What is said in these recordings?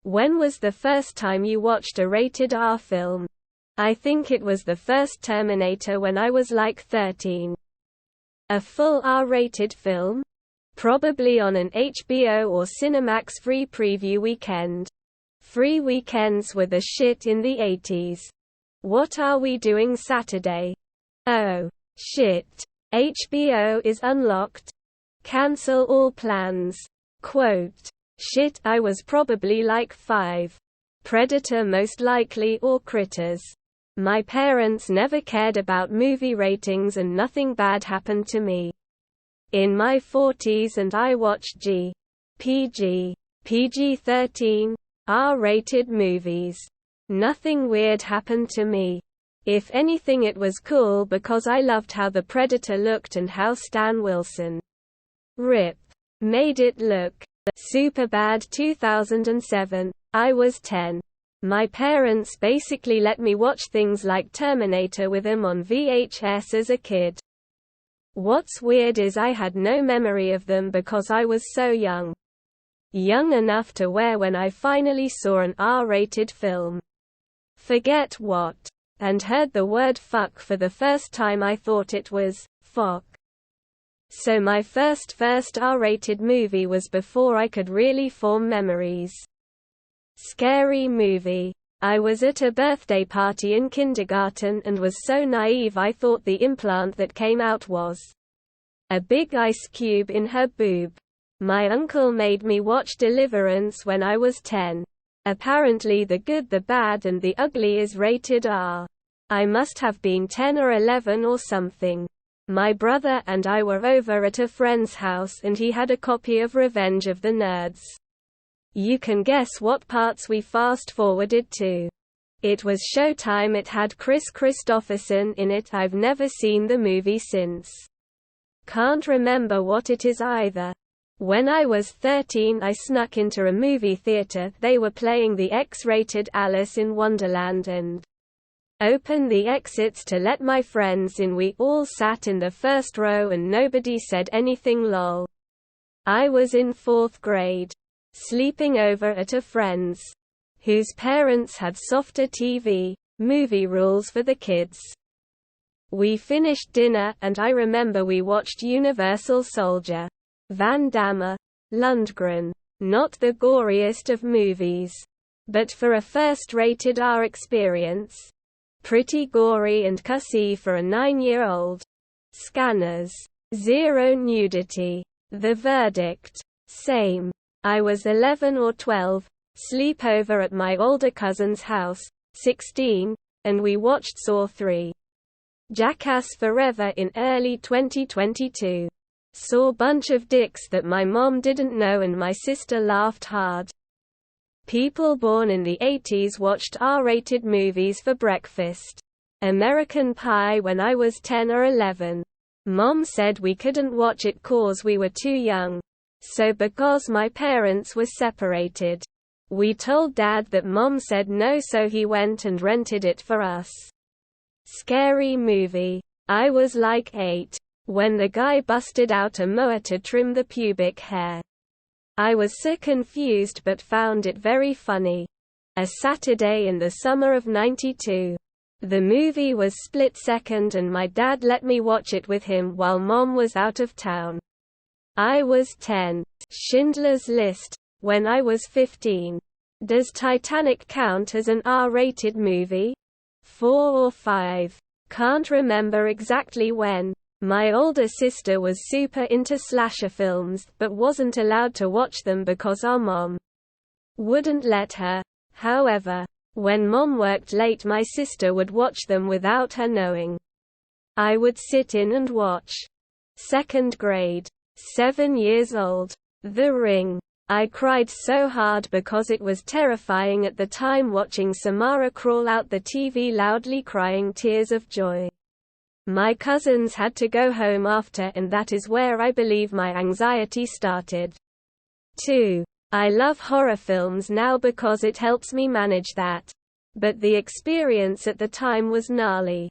When was the first time you watched a rated R film? I think it was the first Terminator when I was like 13. A full R-rated film? Probably on an HBO or Cinemax free preview weekend. Free weekends were the shit in the 80s. What are we doing Saturday? Oh, shit. HBO is unlocked. Cancel all plans. Quote, shit, I was probably like 5. Predator most likely or Critters. My parents never cared about movie ratings and nothing bad happened to me. In my 40s and I watched PG, PG-13, R-rated movies. Nothing weird happened to me. If anything it was cool because I loved how the Predator looked and how Stan Wilson RIP made it look. Superbad 2007. I was 10. My parents basically let me watch things like Terminator with them on VHS as a kid. What's weird is I had no memory of them because I was so young. Young enough to wear when I finally saw an R-rated film. Forget what. And heard the word fuck for the first time I thought it was fuck. So my first R-rated movie was before I could really form memories. Scary Movie. I was at a birthday party in kindergarten and was so naive I thought the implant that came out was a big ice cube in her boob. My uncle made me watch Deliverance when I was 10. Apparently The Good, the Bad and the Ugly is rated R. I must have been 10 or 11 or something. My brother and I were over at a friend's house and he had a copy of Revenge of the Nerds. You can guess what parts we fast-forwarded to. It was Showtime. It had Chris Christopherson in it. I've never seen the movie since. Can't remember what it is either. When I was 13 I snuck into a movie theater. They were playing the X-rated Alice in Wonderland and opened the exits to let my friends in. We all sat in the first row and nobody said anything lol. I was in 4th grade. Sleeping over at a friend's, whose parents had softer TV, movie rules for the kids. We finished dinner and I remember we watched Universal Soldier. Van Damme, Lundgren. Not the goriest of movies. But for a first rated R experience. Pretty gory and cussy for a 9-year-old. Scanners. Zero nudity. The Verdict. Same. I was 11 or 12, sleepover at my older cousin's house, 16, and we watched Saw 3. Jackass Forever in early 2022. Saw bunch of dicks that my mom didn't know and my sister laughed hard. People born in the 80s watched R-rated movies for breakfast. American Pie when I was 10 or 11. Mom said we couldn't watch it 'cause we were too young. So because my parents were separated, we told Dad that Mom said no, so he went and rented it for us. Scary Movie. I was like 8. When the guy busted out a mower to trim the pubic hair. I was so confused but found it very funny. A Saturday in the summer of '92. The movie was Split Second and my dad let me watch it with him while Mom was out of town. I was 10. Schindler's List. When I was 15. Does Titanic count as an R-rated movie? 4 or 5. Can't remember exactly when. My older sister was super into slasher films, but wasn't allowed to watch them because our mom wouldn't let her. However, when Mom worked late my sister would watch them without her knowing. I would sit in and watch. 2nd grade. 7 years old. The Ring. I cried so hard because it was terrifying at the time watching Samara crawl out the TV loudly crying tears of joy. My cousins had to go home after and that is where I believe my anxiety started. 2. I love horror films now because it helps me manage that. But the experience at the time was gnarly.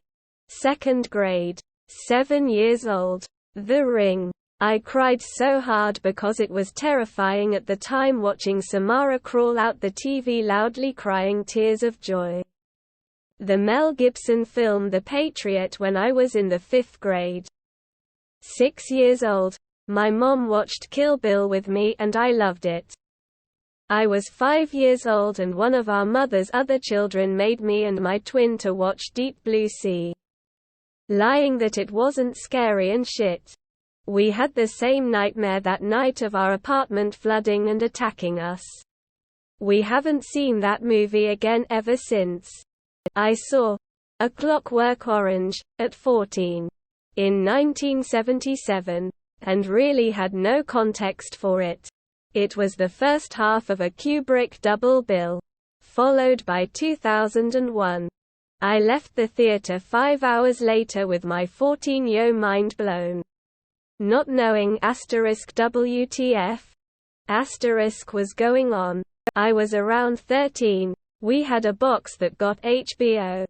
2nd grade. 7 years old. The Ring. I cried so hard because it was terrifying at the time watching Samara crawl out the TV loudly crying tears of joy. The Mel Gibson film The Patriot when I was in the 5th grade. 6 years old. My mom watched Kill Bill with me and I loved it. I was 5 years old and one of our mother's other children made me and my twin to watch Deep Blue Sea. Lying that it wasn't scary and shit. We had the same nightmare that night of our apartment flooding and attacking us. We haven't seen that movie again ever since. I saw A Clockwork Orange at 14 in 1977 and really had no context for it. It was the first half of a Kubrick double bill, followed by 2001. I left the theater 5 hours later with my 14-year mind blown. Not knowing WTF was going on. I was around 13. We had a box that got HBO.